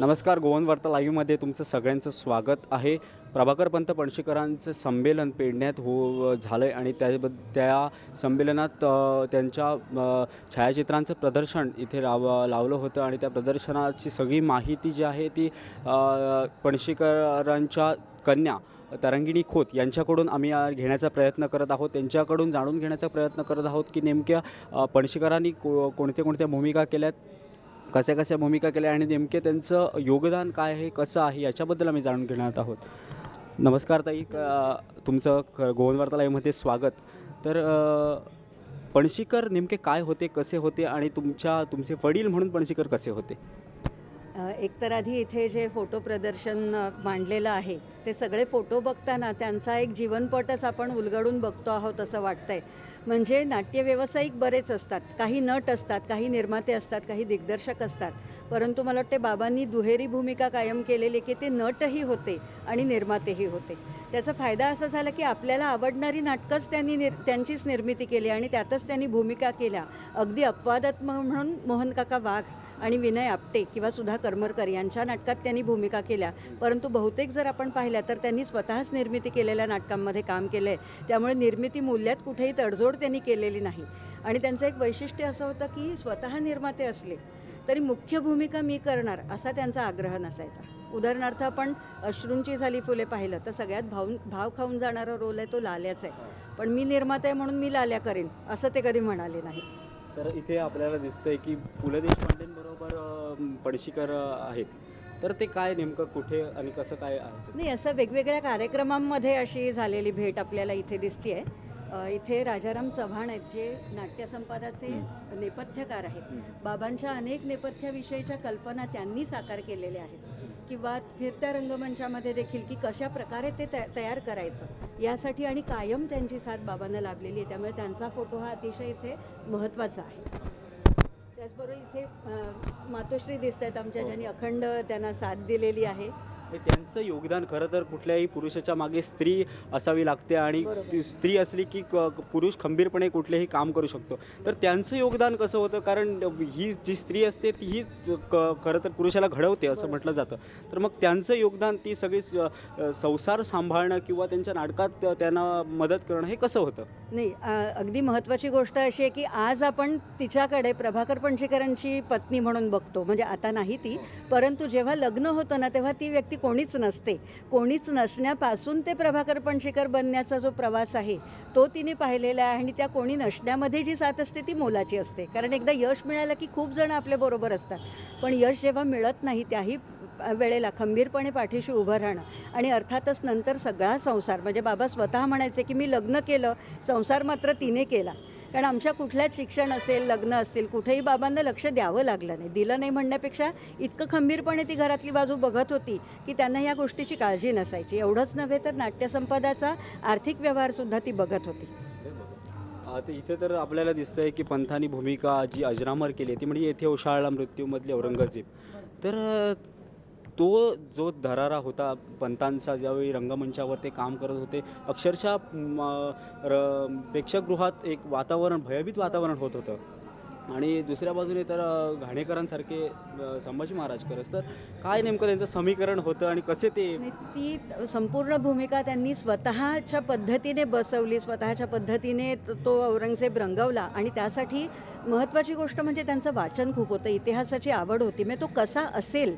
नमस्कार, गोवन वार्ता लाईव्हमध्ये तुमचं सगळ्यांचं स्वागत आहे. प्रभाकर पंत पणशीकरांचं संमेलन पेडण्यात झालं आहे आणि त्या संमेलनात त्यांच्या छायाचित्रांचं प्रदर्शन इथे लावलं होतं आणि त्या प्रदर्शनाची सगळी माहिती जी आहे ती पणशीकरांच्या कन्या तरंगिणी खोत यांच्याकडून आम्ही घेण्याचा प्रयत्न करत आहोत. त्यांच्याकडून जाणून घेण्याचा प्रयत्न करत आहोत की नेमक्या पणशीकरांनी कोणत्या भूमिका केल्यात, कशा भूमिका केल्या आणि नेमके त्यांचं योगदान काय आहे, कसं आहे, याच्याबद्दल आम्ही जाणून घेणार आहोत. नमस्कार ताई, तुमचं गोवन वार्ता लाईव्हमध्ये स्वागत. तर पणशीकर नेमके काय होते, कसे होते आणि तुमचे वडील म्हणून पणशीकर कसे होते? एकतर आधी इथे जे फोटो प्रदर्शन मांडलेलं आहे ते सगळे फोटो बघताना त्यांचा एक जीवनपटच आपण उलगडून बघतो आहोत असं वाटतंय. म्हणजे नाट्य व्यावसायिक बरेच असतात, काही नट असतात, काही निर्माते असतात, काही दिग्दर्शक असतात, परंतु मला वाटते बाबांनी दुहेरी भूमिका कायम केलेली की ते नटही होते आणि निर्मातेही होते. त्याचा फायदा असा झाला की आपल्याला आवडणारी नाटकंच त्यांचीच निर्मिती केली आणि त्यातच त्यांनी भूमिका केल्या. अगदी अपवादात्मक म्हणून मोहन काका वाघ आणि विनय आपटे किंवा सुधा करमरकर यांच्या नाटकात त्यांनी भूमिका केल्या, परंतु बहुतेक जर आपण पाहिल्या तर त्यांनी स्वतःच निर्मिती केलेल्या नाटकांमध्ये काम केलं आहे. त्यामुळे निर्मिती मूल्यात कुठेही तडजोड त्यांनी केलेली नाही. आणि त्यांचं एक वैशिष्ट्य असं होतं की स्वतः निर्माते असले तरी मुख्य भूमिका मी करणार असा त्यांचा आग्रह नसायचा. उदाहरणार्थ आपण अश्रूंची झाली फुले पाहिलं तर सगळ्यात भाव खाऊन जाणारा रोल आहे तो लाल्याचा आहे, पण मी निर्माता आहे म्हणून मी लाल्या करेन असं ते कधी म्हणाले नाही. तर इथे आपल्याला दिसतंय की पु ल देशपांडेंबरोबर पणशीकर आहेत. तर ते काय नेमकं कुठे आणि कसं काय आहे? नाही, असं वेगवेगळ्या कार्यक्रमांमध्ये अशी झालेली भेट आपल्याला इथे दिसते. इथे राजाराम चव्हाण आहेत जे नाट्यसंपादाचे नेपथ्यकार आहेत. बाबांच्या अनेक नेपथ्याविषयीच्या कल्पना त्यांनी साकार केलेल्या आहेत किंवा फिरत्या रंगमंचामध्ये देखील की कशा प्रकारे ते तयार करायचं यासाठी आणि कायम त्यांची साथ बाबांना लाभलेली आहे. त्यामुळे त्यांचा फोटो हा अतिशय इथे महत्त्वाचा आहे. त्याचबरोबर इथे मातोश्री दिसत आहेत आमच्या, ज्यांनी अखंड त्यांना साथ दिलेली आहे. त्यांचं योगदान खरं तर कुठल्याही पुरुषाच्या मागे स्त्री असावी लागते आणि ती स्त्री असली की पुरुष खंबीरपणे कुठलेही काम करू शकतो. तर त्यांचं योगदान कसं होतं? कारण ही जी स्त्री असते तीही खरं तर पुरुषाला घडवते असं म्हटलं जातं. तर मग त्यांचं योगदान, ती सगळी संसार सांभाळणं किंवा त्यांच्या नाटकात त्यांना मदत करणं, हे कसं होतं? नाही, अगदी महत्त्वाची गोष्ट अशी आहे की आज आपण तिच्याकडे प्रभाकर पणशीकरांची पत्नी म्हणून बघतो, म्हणजे आता नाही ती, परंतु जेव्हा लग्न होतं ना तेव्हा ती व्यक्ती कोणीच नसते. कोणीच नसण्यापासून ते प्रभाकर पणशीकर बनण्याचा जो प्रवास आहे तो तिने पाहिलेला आहे आणि त्या कोणी नसण्यामध्ये जी साथ असते ती मोलाची असते. कारण एकदा यश मिळालं की खूप जण आपल्याबरोबर असतात, पण यश जेव्हा मिळत नाही त्याही वेळेला खंबीरपणे पाठीशी उभं राहणं आणि अर्थातच नंतर सगळा संसार, म्हणजे बाबा स्वतः म्हणायचे की मी लग्न केलं, संसार मात्र तिने केला. कारण आमच्या कुठल्याच शिक्षण असेल, लग्न असतील, कुठेही बाबांना लक्ष द्यावं लागलं नाही. दिलं नाही म्हणण्यापेक्षा इतकं खंबीरपणे ती घरातली बाजू बघत होती की त्यांना या गोष्टीची काळजी नसायची. एवढंच नव्हे तर नाट्यसंपादाचा आर्थिक व्यवहारसुद्धा ती बघत होती. आता इथे तर आपल्याला दिसतंय की पंथांनी भूमिका जी अजरामर केली ती म्हणजे येथे उशाळला मृत्यूमधले औरंगजेब. तर तो जो धरारा होता पंतांचा, ज्यावेळी रंगमंचावर ते काम करत होते, अक्षरशः प्रेक्षकगृहात एक वातावरण, भयभीत वातावरण होत होतं. आणि दुसऱ्या बाजूने तर घाणेकरांसारखे संभाजी महाराज करत. तर काय नेमकं त्यांचं समीकरण होतं आणि कसे ते ती संपूर्ण भूमिका त्यांनी स्वतःच्या पद्धतीने बसवली, स्वतःच्या पद्धतीने तो औरंगजेब रंगवला. आणि त्यासाठी महत्त्वाची गोष्ट म्हणजे त्यांचं वाचन खूप होतं, इतिहासाची आवड होती. मग तो कसा असेल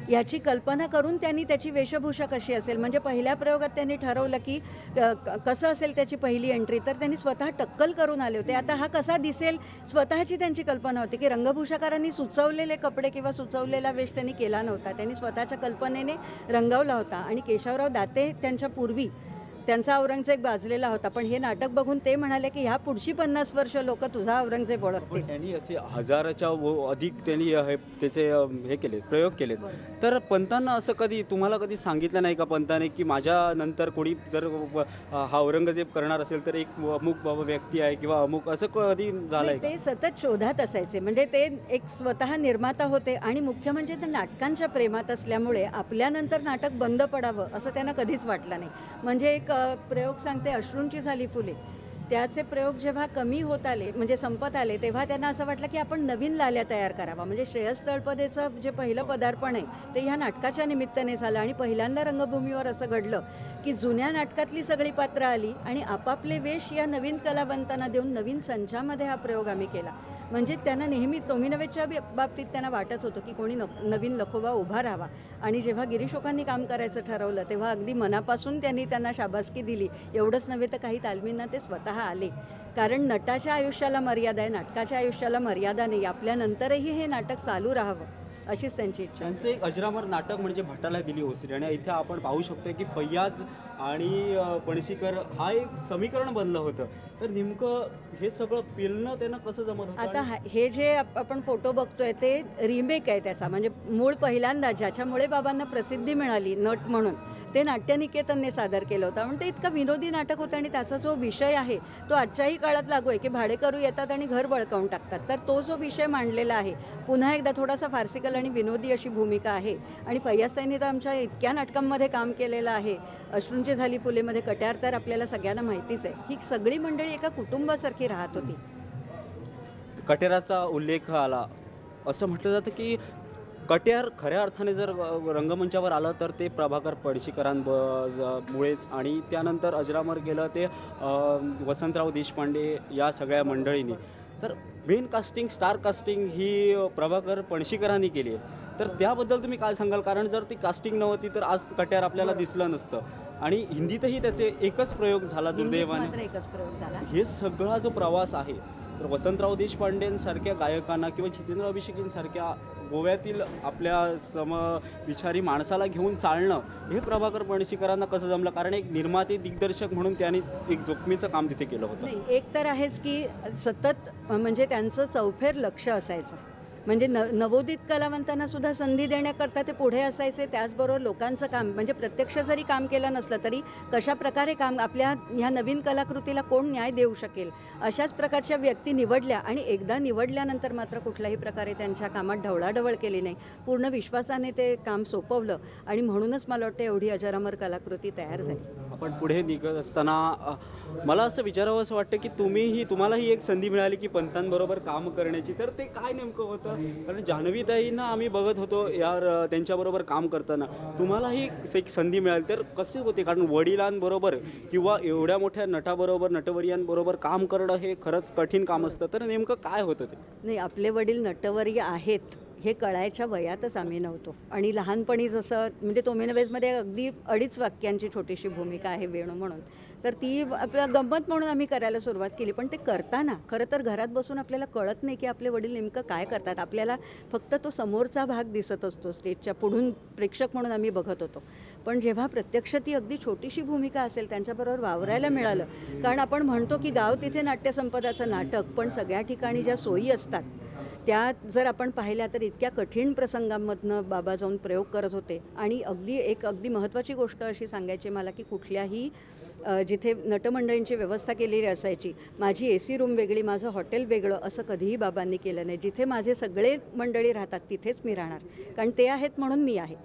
याची कल्पना करून त्यांनी त्याची वेशभूषा कशी असेल, म्हणजे पहिल्या प्रयोगात त्यांनी ठरवलं की कसं असेल त्याची पहिली एंट्री, तर त्यांनी स्वतः टक्कल करून आले होते. आता हा कसा दिसेल स्वतःची त्यांची कल्पना होती की रंगभूषाकारांनी सुचवलेले कपडे किंवा सुचवलेला वेश त्यांनी केला नव्हता, त्यांनी स्वतःच्या कल्पनेने रंगवला होता. आणि केशवराव दाते त्यांच्या पूर्वी त्यांचा औरंगजेब गाजलेला होता, पण हे नाटक बघून ते म्हणाले की ह्या पुढची 50 वर्ष लोक तुझा औरंगजेब ओळखतील. त्यांनी असे हजाराच्या अधिक त्यांनी त्याचे हे केले, प्रयोग केलेत. तर पंतांना असं तुम्हाला कधी सांगितलं नाही का पंताने की माझ्यानंतर कोणी जर हा औरंगजेब करणार असेल तर एक अमुक व्यक्ती आहे किंवा अमुक, असं कधी झालंय? ते सतत शोधात असायचे. म्हणजे ते एक स्वतः निर्माता होते आणि मुख्य म्हणजे ते नाटकांच्या प्रेमात असल्यामुळे आपल्यानंतर नाटक बंद पडावं असं त्यांना कधीच वाटलं नाही. म्हणजे एक प्रयोग सांगते, अश्रूंची झाली फुले त्याचे प्रयोग जेव्हा कमी होत आले म्हणजे संपत आले तेव्हा त्यांना असं वाटलं की आपण नवीन लाल्या तयार करावा. म्हणजे श्रेयस तळपदेचं जे पहिलं पदार्पण आहे ते ह्या नाटकाच्या निमित्ताने झालं आणि पहिल्यांदा रंगभूमीवर असं घडलं की जुन्या नाटकातली सगळी पात्रं आली आणि आपापले वेश या नवीन कलावंतांना देऊन नवीन संचामध्ये हा प्रयोग आम्ही केला. म्हणजे त्यांना नेहमी तोमिनवेच्या बाबतीत त्यांना वाटत होतं की कोणी नवीन लखोबा उभा राहावा आणि जेव्हा गिरीशोकांनी काम करायचं ठरवलं तेव्हा अगदी मनापासून त्यांनी त्यांना शाबासकी दिली. एवढंच नव्हे तर काही तालमींना ते स्वतः आले. कारण नटाच्या आयुष्याला मर्यादा आहे, नाटकाच्या आयुष्याला मर्यादा नाही. आपल्यानंतरही हे नाटक चालू राहावं अशीच त्यांची इच्छा. त्यांचं एक अजरामर नाटक म्हणजे भटाला दिली ओसरी आणि इथे आपण पाहू शकतो की फैयाज आणि पणशीकर हा एक समीकरण बनलं होतं. तर नेमकं हे सगळं पेलणं त्यांना कसं जमत होतं? आता हे जे आपण फोटो बघतोय ते रिमेक आहे त्याचा. म्हणजे मूळ पहिल्यांदा ज्याच्यामुळे बाबांना प्रसिद्धी मिळाली नट म्हणून ते नाट्यनिकेतनने सादर केलं होतं. म्हणजे ते इतकं विनोदी नाटक होतं आणि त्याचा जो विषय आहे तो आजच्याही काळात लागू आहे की भाडेकरू येतात आणि घर बळकावून टाकतात. तर तो जो विषय मांडलेला आहे पुन्हा एकदा थोडासा फार्सिकल आणि विनोदी अशी भूमिका आहे. आणि फैयाज साईंनी तर आमच्या इतक्या नाटकांमध्ये काम केलेलं आहे. अश्रूंची झाली फुलेमध्ये कट्यार तर आपल्याला सगळ्यांना माहितीच आहे. ही सगळी मंडळी एका कुटुंबासारखी राहत होती. कटेराचा उल्लेख आला. असं म्हटलं जातं की कट्यार खऱ्या अर्थाने जर रंगमंचावर आलं तर ते प्रभाकर पणशीकरांमुळेच आणि त्यानंतर अजरामर केलं ते वसंतराव देशपांडे या सगळ्या मंडळींनी. तर मेन कास्टिंग स्टार कास्टिंग ही प्रभाकर पणशीकरांनी केली आहे. तर त्याबद्दल तुम्ही काय सांगाल? कारण जर ती कास्टिंग नव्हती तर आज कट्यार आपल्याला दिसलं नसतं आणि हिंदीतही त्याचे एकच प्रयोग झाला हिंदीत दुर्दैवाने. मात्र एकच प्रयोग झाला. हे सगळा जो प्रवास आहे तर वसंतराव देशपांडेंसारख्या गायकांना किंवा जितेंद्र अभिषेकींसारख्या गोव्यातील आपल्या समविचारी माणसाला घेऊन चालणं हे प्रभाकर पणशीकरांना कसं जमलं? कारण एक निर्माते दिग्दर्शक म्हणून त्यांनी एक जोखमीचं काम तिथे केलं होतं. नाही, एक तर आहेच की सतत म्हणजे त्यांचं चौफेर लक्ष असायचं. म्हणजे नवोदित कलावंतांना सुद्धा संधी देण्याकरता ते पुढे असायचे. त्याचबरोबर लोकांचं काम म्हणजे प्रत्यक्ष जरी काम केलं नसलं तरी कशा प्रकारे काम आपल्या ह्या नवीन कलाकृतीला कोण न्याय देऊ शकेल अशाच प्रकारच्या व्यक्ती निवडल्या आणि एकदा निवडल्यानंतर मात्र कुठल्याही प्रकारे त्यांच्या कामात ढवळाढवळ केली नाही. पूर्ण विश्वासाने ते काम सोपवलं आणि म्हणूनच मला वाटतं एवढी अजरामर कलाकृती तयार झाली. आपण पुढे निघत असताना मला असं विचारावं असं वाटतं की तुम्हालाही एक संधी मिळाली की पंतांबरोबर काम करण्याची. तर ते काय नेमकं होतं? कारण जान्हवीताईंना आम्ही बघत होतो यार त्यांच्याबरोबर काम करताना. तुम्हालाही एक संधी मिळाली तर कसे होते? कारण वडिलांबरोबर किंवा एवढ्या मोठ्या नटाबरोबर नटवर्यांबरोबर काम करणं हे खरंच कठीण काम असतं. तर नेमकं काय होतं ते? नाही, आपले वडील नटवर्य आहेत हे कळायच्या वयातच आम्ही नव्हतो. आणि लहानपणी जसं म्हणजे तोमिनवेजमध्ये अगदी 2.5 वाक्यांची छोटीशी भूमिका आहे वेणू म्हणून. तर ती आपल्या गंमत म्हणून आम्ही करायला सुरुवात केली. पण ते करताना खरं तर घरात बसून आपल्याला कळत नाही की आपले वडील नेमकं काय करतात. आपल्याला फक्त तो समोरचा भाग दिसत असतो. स्टेजच्या पुढून प्रेक्षक म्हणून आम्ही बघत होतो. पण जेव्हा प्रत्यक्ष ती अगदी छोटीशी भूमिका असेल त्यांच्याबरोबर वावरायला मिळालं. कारण आपण म्हणतो की गाव तिथे नाट्यसंपदाचं नाटक, पण सगळ्या ठिकाणी ज्या सोयी असतात त्या जर आपण पाहिल्या तर इतक्या कठीण प्रसंगांमधनं बाबा जाऊन प्रयोग करत होते. आणि अगदी महत्त्वाची गोष्ट अशी सांगायची मला की कुठल्याही जिथे नटमंडळींची व्यवस्था केलेली असायची, माझी AC रूम वेगळी, माझं हॉटेल वेगळं असं कधीही बाबांनी केलं नाही. जिथे माझे सगळे मंडळी राहतात तिथेच मी राहणार, कारण ते आहेत म्हणून मी आहे.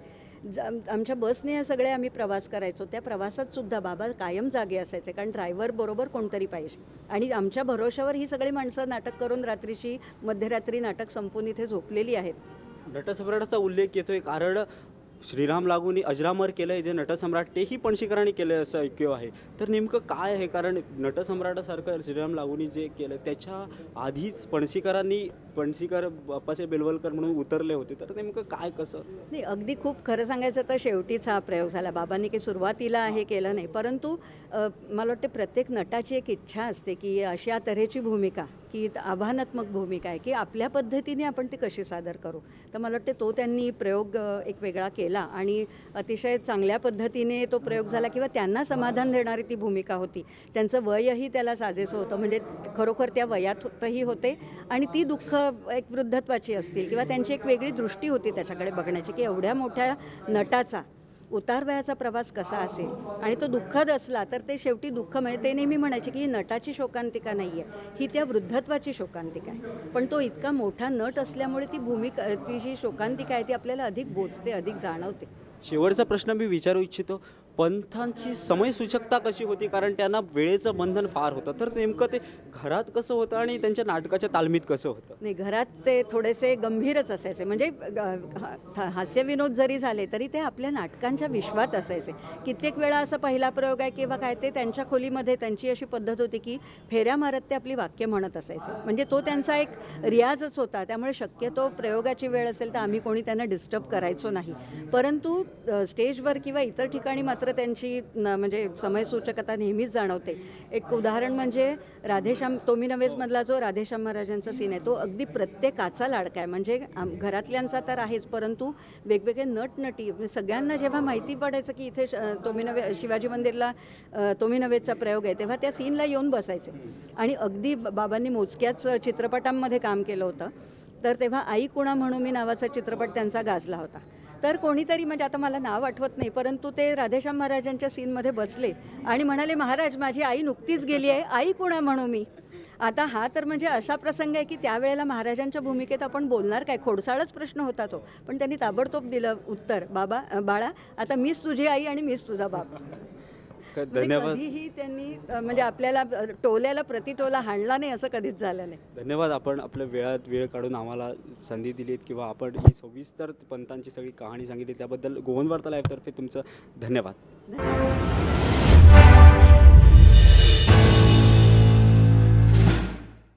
आमच्या बसने सगळे आम्ही प्रवास करायचो. त्या प्रवासात सुद्धा बाबा कायम जागे असायचे, कारण ड्रायव्हर बरोबर कोणतरी पाहिजे. आणि आमच्या भरोशावर ही सगळी माणसं नाटक करून रात्रीची मध्यरात्री नाटक संपून इथे झोपलेली आहेत. नटसम्राटाचा उल्लेख येतोय कारण श्रीराम लागूंनी अजरामर केलं आहे, जे नटसम्राट तेही पणशीकरांनी केलं असं ऐक्य आहे. तर नेमकं काय आहे? कारण नटसम्राटासारखं श्रीराम लागूंनी जे केलं त्याच्या आधीच पणशीकर बाप्पासाहेब बेलवलकर म्हणून उतरले होते. तर नेमकं काय कसं? नाही, अगदी खूप खरं सांगायचं तर शेवटीच हा प्रयोग झाला. बाबांनी काही सुरुवातीला हे केलं नाही. परंतु मला वाटते प्रत्येक नटाची एक इच्छा असते की अशा तऱ्हेची भूमिका की आव्हानात्मक भूमिका आहे की आपल्या पद्धतीने आपण ती कशी सादर करू. तर मला वाटते तो त्यांनी प्रयोग एक वेगळा केला आणि अतिशय चांगल्या पद्धतीने तो प्रयोग झाला किंवा त्यांना समाधान देणारी ती भूमिका होती. त्यांचं वयही त्याला साजेसं होतं. म्हणजे खरोखर त्या वयातही होते आणि ती दुःख एक वृद्धत्वाची असतील किंवा त्यांची एक वेगळी दृष्टी होती त्याच्याकडे बघण्याची की एवढ्या मोठ्या नटाचा उतार वयाचा प्रवास कसा असेल आणि तो दुःखद असला तर ते शेवटी दुःख म्हणजे ते नेहमी म्हणायचे की ही नटाची शोकांतिका नाही आहे, ही त्या वृद्धत्वाची शोकांतिका आहे. पण तो इतका मोठा नट असल्यामुळे ती भूमिका ती जी शोकांतिका आहे ती आपल्याला अधिक बोचते, अधिक जाणवते. शेवटचा प्रश्न मी विचारू इच्छितो. पंथांची समयसूचकता कशी होती, कारण त्यांना वेळेचं बंधन फार होतं, तर नेमकं ते घरात कसं होतं आणि त्यांच्या नाटकाच्या तालमीत कसं होतं? नाही, घरात ते थोडेसे गंभीरच असायचे. म्हणजे हास्यविनोद जरी झाले तरी ते आपल्या नाटकांच्या विश्वात असायचे. कित्येक वेळा असा पहिला प्रयोग आहे किंवा काय, ते त्यांच्या खोलीमध्ये त्यांची अशी पद्धत होती की फेऱ्या मारत ते आपली वाक्य म्हणत असायचे. म्हणजे तो त्यांचा एक रियाजच होता. त्यामुळे शक्यतो प्रयोगाची वेळ असेल तर आम्ही कोणी त्यांना डिस्टर्ब करायचो नाही. परंतु स्टेजवर किंवा इतर ठिकाणी मात्र त्यांची म्हणजे समयसूचकता नेहमीच जाणवते. एक उदाहरण म्हणजे राधेश्याम टोमी नवेजमधला जो राधेश्याम महाराजांचा सीन आहे, तो अगदी प्रत्येकाचा लाडका आहे. म्हणजे घरातल्यांचा तर आहेच, परंतु वेगवेगळे नटनटी म्हणजे सगळ्यांना जेव्हा माहिती पडायचं की इथे शिवाजी मंदिरला टोमी नवेजचा प्रयोग आहे, तेव्हा त्या सीनला येऊन बसायचे. आणि अगदी बाबांनी मोजक्याच चित्रपटांमध्ये काम केलं होतं. तर तेव्हा आई कुणा म्हणू मी नावाचा चित्रपट त्यांचा गाजला होता. तर कोणीतरी, म्हणजे आता मला नाव आठवत नाही, परंतु ते राधेश्याम महाराजांच्या सीनमध्ये बसले आणि म्हणाले, महाराज माझी आई नुकतीच गेली आहे, आई कुणा म्हणू मी. आता हा तर म्हणजे असा प्रसंग आहे की त्यावेळेला महाराजांच्या भूमिकेत आपण बोलणार काय, खोडसाळच प्रश्न होता तो. पण त्यांनी ताबडतोब दिलं उत्तर, बाळा आता मीच तुझी आई आणि मीच तुझा बाप. म्हणजे धन्यवाद. कधीही त्यांनी म्हणजे आपल्याला टोल्याला प्रतिटोला हाणला नाही, असं कधीच झालं नाही. धन्यवाद, आपण आपल्या वेळात वेळ काढून आम्हाला संधी दिलीत किंवा आपण ही सविस्तर पंथांची सगळी कहाणी सांगितली त्याबद्दल गोवन वार्ता लाईव्हतर्फे तुमचं धन्यवाद. धन्यवाद.